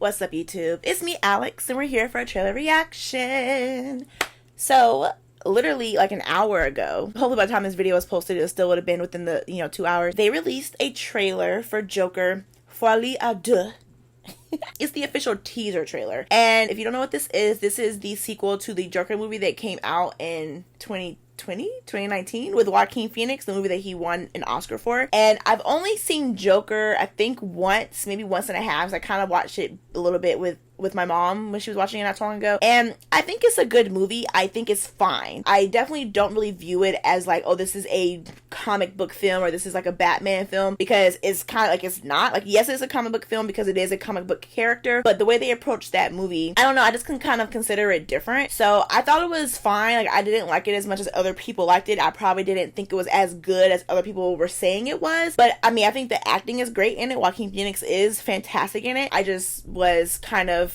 What's up, YouTube? It's me, Alex, and we're here for a trailer reaction. So, literally like an hour ago, hopefully by the time this video was posted, it still would have been within the, 2 hours, they released a trailer for Joker, Folie à Deux. It's the official teaser trailer. And if you don't know what this is the sequel to the Joker movie that came out in 2019 with Joaquin Phoenix, the movie that he won an Oscar for. And I've only seen Joker, I think once, maybe once and a half. So I kind of watched it a little bit with my mom when she was watching it not so long ago. And I think it's a good movie. I think it's fine. I definitely don't really view it as like, oh, this is a comic book film or this is like a Batman film, because it's kind of like, it's not. Like, yes, it's a comic book film because it is a comic book character, but the way they approached that movie, I don't know, I just can kind of consider it different. So I thought it was fine. Like, I didn't like it as much as other people liked it. I probably didn't think it was as good as other people were saying it was. But I mean, I think the acting is great in it. Joaquin Phoenix is fantastic in it. I just was kind of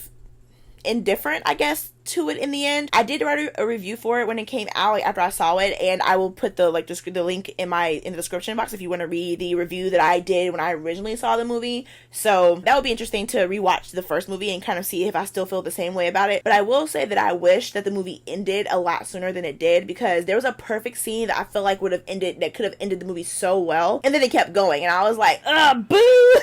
indifferent, I guess, to it in the end. I did write a review for it when it came out, like after I saw it, and I will put the link in the description box if you want to read the review that I did when I originally saw the movie. So that would be interesting to rewatch the first movie and kind of see if I still feel the same way about it. But I will say that I wish that the movie ended a lot sooner than it did, because there was a perfect scene that I feel like could have ended the movie so well, and then it kept going and I was like, boo.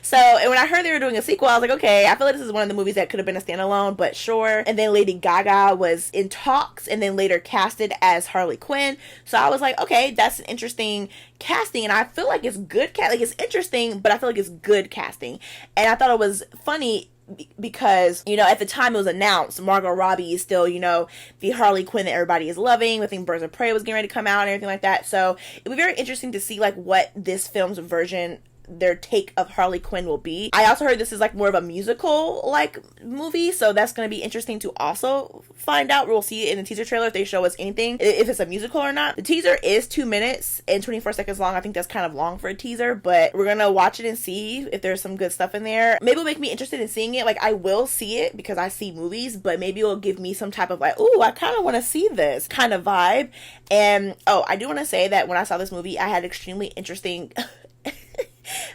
So, and when I heard they were doing a sequel, I was like, okay, I feel like this is one of the movies that could have been a standalone, but sure. And then Lady Gaga was in talks and then later casted as Harley Quinn. So I was like, okay, that's an interesting casting, and I feel like it's good like, it's interesting, but I feel like it's good casting. And I thought it was funny because, at the time it was announced, Margot Robbie is still, the Harley Quinn that everybody is loving. I think Birds of Prey was getting ready to come out and everything like that. So it would be very interesting to see like what this film's version, their take of Harley Quinn will be. I also heard this is like more of a musical like movie, so that's going to be interesting to also find out. We'll see it in the teaser trailer if they show us anything, if it's a musical or not. The teaser is 2 minutes and 24 seconds long. I think that's kind of long for a teaser, but we're gonna watch it and see if there's some good stuff in there. Maybe it'll make me interested in seeing it. Like, I will see it because I see movies, but maybe it'll give me some type of like, ooh, I kind of want to see this kind of vibe. And I do want to say that when I saw this movie, I had extremely interesting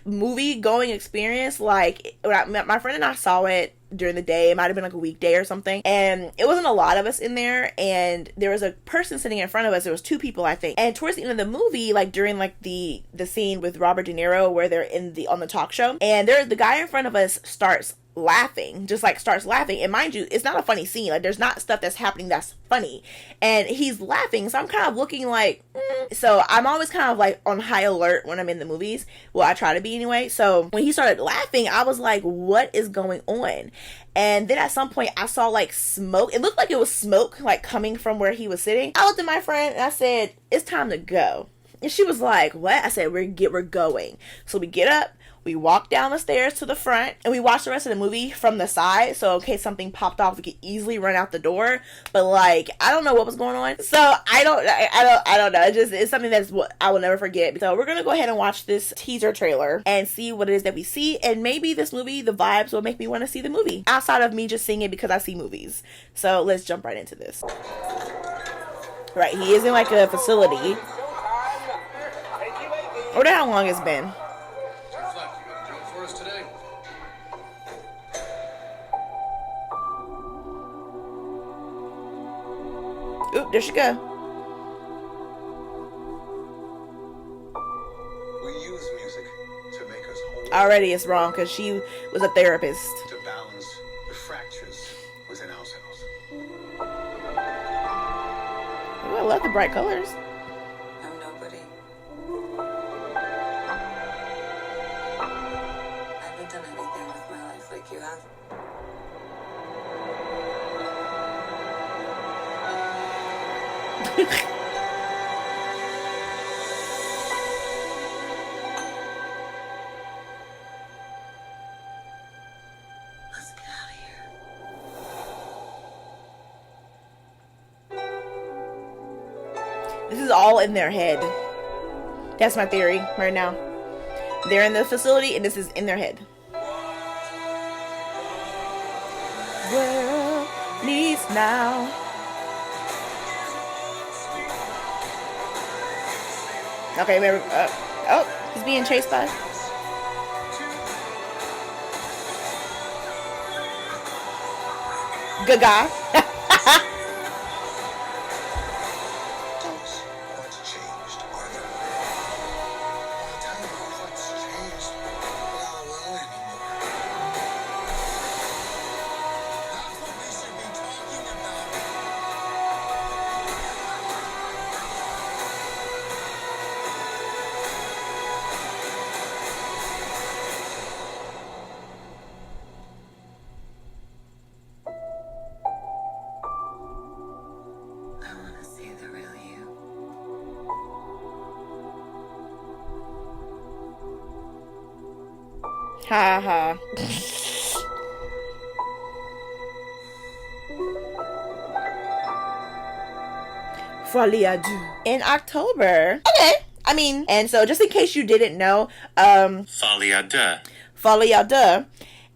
movie going experience. Like, when my friend and I saw it during the day, it might have been like a weekday or something, and it wasn't a lot of us in there, and there was a person sitting in front of us. There was 2 people, I think, and towards the end of the movie, like during like the scene with Robert De Niro where they're on the talk show, and the guy in front of us starts laughing, and mind you, it's not a funny scene. Like, there's not stuff that's happening that's funny, and he's laughing, so I'm kind of looking like so I'm always kind of like on high alert when I'm in the movies. Well, I try to be anyway. So when he started laughing, I was like, what is going on? And then at some point I saw like smoke. It looked like it was smoke like coming from where he was sitting. I looked at my friend and I said, it's time to go. And she was like, what? I said, we're going. So we get up, we walk down the stairs to the front, and we watch the rest of the movie from the side. So in case something popped off, we could easily run out the door. But like, I don't know what was going on. So I don't know. It's something that's what I will never forget. So we're gonna go ahead and watch this teaser trailer and see what it is that we see. And maybe this movie, the vibes will make me want to see the movie, outside of me just seeing it because I see movies. So let's jump right into this. Right, he is in like a facility. I wonder how long it's been. Oop, there she go. We use music to make us whole. Already it's wrong because she was a therapist. To balance the fractures within ourselves. Ooh, I love the bright colors. I'm nobody. I haven't done anything with my life like you have. Let's get out of here. This is all in their head. That's my theory right now. They're in the facility and this is in their head. World needs now. Okay, maybe, oh, he's being chased by. Gaga. What's changed, Arthur? I'll tell you what's changed. We're not alone anymore. That's what we should be talking about. I want to see the real you. Ha ha. Folie à deux. In October. Okay. I mean, and so just in case you didn't know, Folie à Deux. Folie à deux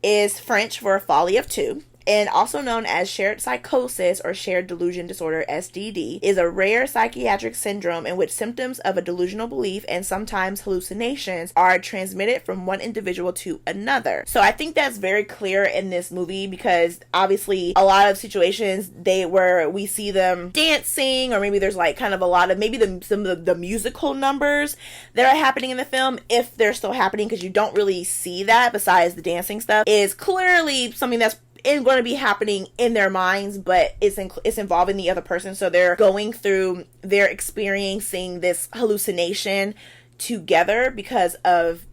is French for folly of two, and also known as shared psychosis or shared delusion disorder, SDD, is a rare psychiatric syndrome in which symptoms of a delusional belief and sometimes hallucinations are transmitted from one individual to another. So I think that's very clear in this movie, because obviously a lot of situations where we see them dancing, or maybe there's like kind of a lot of maybe some of the musical numbers that are happening in the film, if they're still happening, because you don't really see that besides the dancing stuff, is clearly something that's going to be happening in their minds, but it's involving the other person. So they're experiencing this hallucination together because of,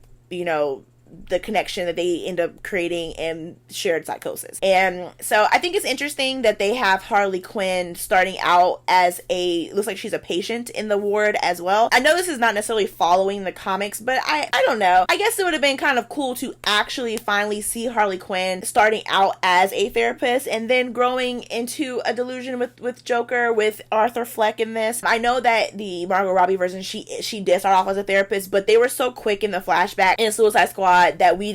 the connection that they end up creating in shared psychosis. And so I think it's interesting that they have Harley Quinn starting out as looks like she's a patient in the ward as well. I know this is not necessarily following the comics, but I don't know. I guess it would have been kind of cool to actually finally see Harley Quinn starting out as a therapist and then growing into a delusion with Joker, with Arthur Fleck in this. I know that the Margot Robbie version, she did start off as a therapist, but they were so quick in the flashback in Suicide Squad that we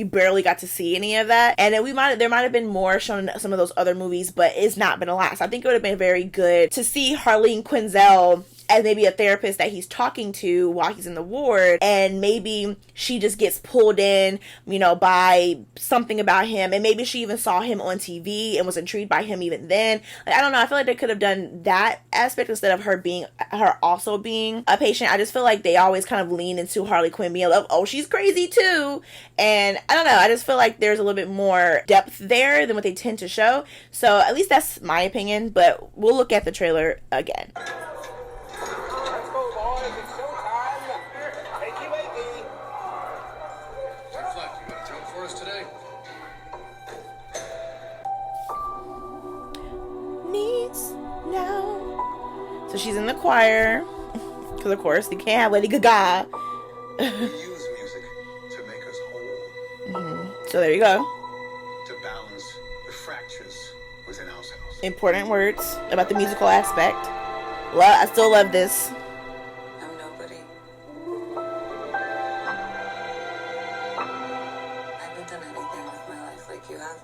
barely got to see any of that. And then there might have been more shown in some of those other movies, but it's not been a lot. So I think it would have been very good to see Harleen Quinzel as maybe a therapist that he's talking to while he's in the ward, and maybe she just gets pulled in, by something about him, and maybe she even saw him on TV and was intrigued by him even then. Like, I don't know, I feel like they could have done that aspect instead of her also being a patient. I just feel like they always kind of lean into Harley Quinn being like, oh, she's crazy too, and I don't know, I just feel like there's a little bit more depth there than what they tend to show. So at least that's my opinion, but we'll look at the trailer again. Let's go, boys. It's showtime. Wakey, wakey. Fleck, you got a joke for us today? Needs now. So she's in the choir, because of course they can't have Lady Gaga. We use music to make us whole, So there you go. to balance the fractures within ourselves. Important words about the musical aspect. I still love this. I'm nobody. I haven't done anything with my life like you have.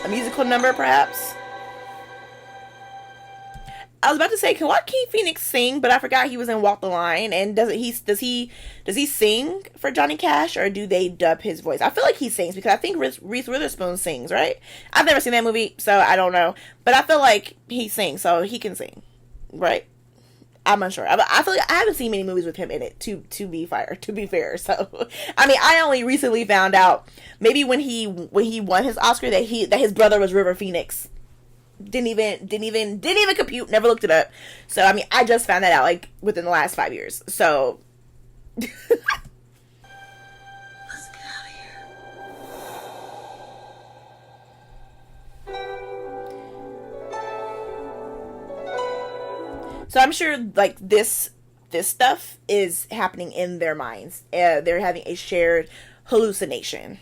A musical number, perhaps. I was about to say, can Joaquin Phoenix sing? But I forgot he was in Walk the Line. And does he sing for Johnny Cash, or do they dub his voice? I feel like he sings, because I think Reese Witherspoon sings, right? I've never seen that movie, so I don't know. But I feel like he sings, so he can sing, right? I'm unsure. I feel like I haven't seen many movies with him in it. To be fair. So I mean, I only recently found out, maybe when he won his Oscar, that his brother was River Phoenix. Didn't even compute. Never looked it up. So I mean, I just found that out like within the last 5 years. So Let's get out of here. So I'm sure like this stuff is happening in their minds. They're having a shared hallucination.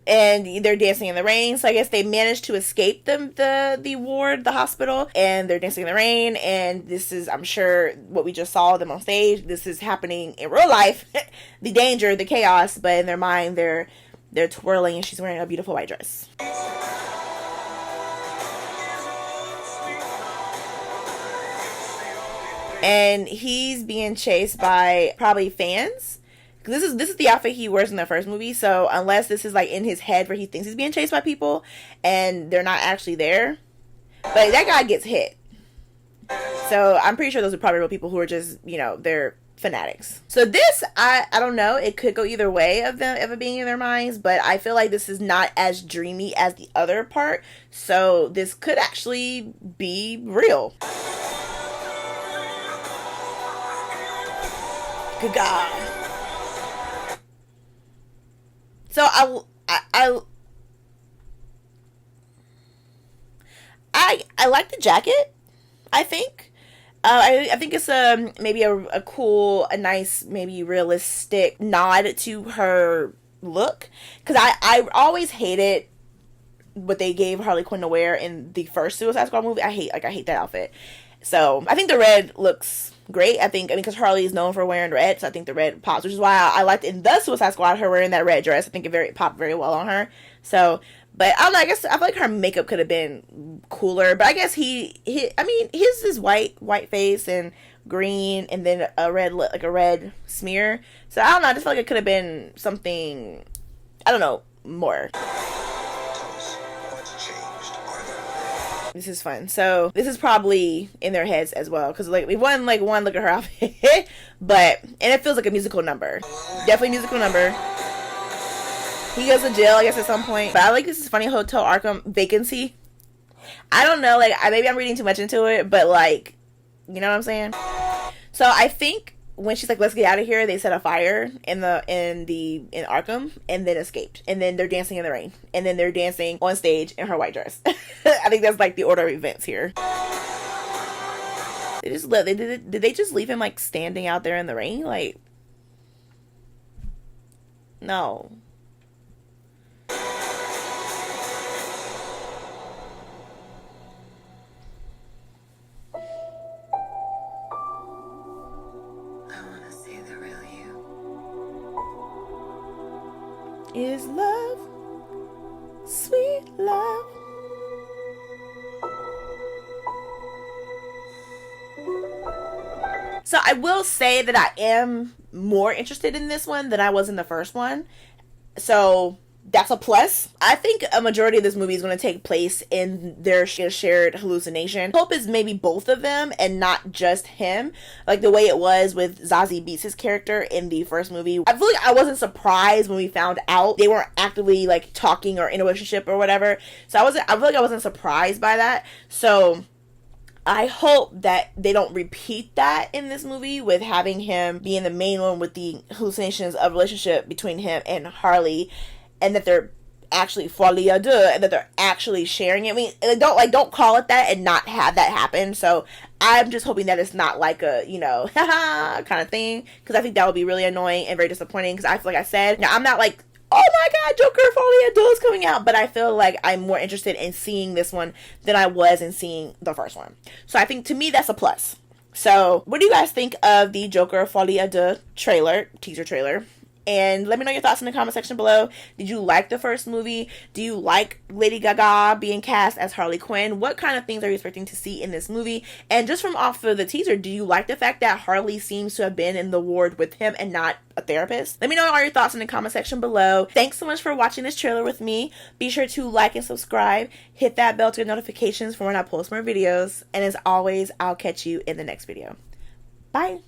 And they're dancing in the rain. So I guess they managed to escape the ward, the hospital, and they're dancing in the rain. And this is, I'm sure, what we just saw them on stage. This is happening in real life. The danger, the chaos, but in their mind, they're They're twirling and she's wearing a beautiful white dress. And he's being chased by probably fans. This is the outfit he wears in the first movie. So unless this is like in his head where he thinks he's being chased by people and they're not actually there. But that guy gets hit. So I'm pretty sure those are probably real people who are just, you know, they're fanatics. So this, I don't know. It could go either way of it being in their minds. But I feel like this is not as dreamy as the other part. So this could actually be real. Good God. So I like the jacket. I think. I think it's maybe a cool, a nice, maybe realistic nod to her look. Because I always hated what they gave Harley Quinn to wear in the first Suicide Squad movie. I hate that outfit. So I think the red looks great. I mean, because Harley is known for wearing red, so I think the red pops, which is why I liked in the Suicide Squad her wearing that red dress. I think it popped very well on her. So, but I don't know. I guess I feel like her makeup could have been cooler. But I guess his is white face and green, and then a red smear. So I don't know. I just feel like it could have been something, I don't know, more. This is fun. So this is probably in their heads as well, because like one look at her outfit, and it feels like a musical number. Definitely musical number. He goes to jail, I guess, at some point. But I like this funny Hotel Arkham vacancy. I don't know, like maybe I'm reading too much into it, but like, you know what I'm saying? So I think when she's like, let's get out of here, they set a fire in Arkham and then escaped. And then they're dancing in the rain. And then they're dancing on stage in her white dress. I think that's like the order of events here. Did they just leave him like standing out there in the rain? Like, no. Is love, sweet love. So I will say that I am more interested in this one than I was in the first one. So that's a plus. I think a majority of this movie is going to take place in their shared hallucination. Hope is maybe both of them and not just him, like the way it was with Zazie Beetz' character in the first movie. I feel like I wasn't surprised when we found out they weren't actively like talking or in a relationship or whatever. So I feel like I wasn't surprised by that. So I hope that they don't repeat that in this movie with having him being the main one with the hallucinations of relationship between him and Harley. And that they're actually Folie à Deux, and that they're actually sharing it. I mean, don't call it that and not have that happen. So I'm just hoping that it's not like a, you know, haha kind of thing, because I think that would be really annoying and very disappointing. Because I feel like I said, now I'm not like, oh my god, Joker Folie à Deux is coming out, but I feel like I'm more interested in seeing this one than I was in seeing the first one. So I think to me that's a plus. So what do you guys think of the Joker Folie à Deux teaser trailer? And let me know your thoughts in the comment section below. Did you like the first movie? Do you like Lady Gaga being cast as Harley Quinn? What kind of things are you expecting to see in this movie? And just from off of the teaser, do you like the fact that Harley seems to have been in the ward with him and not a therapist? Let me know all your thoughts in the comment section below. Thanks so much for watching this trailer with me. Be sure to like and subscribe. Hit that bell to get notifications for when I post more videos. And as always, I'll catch you in the next video. Bye.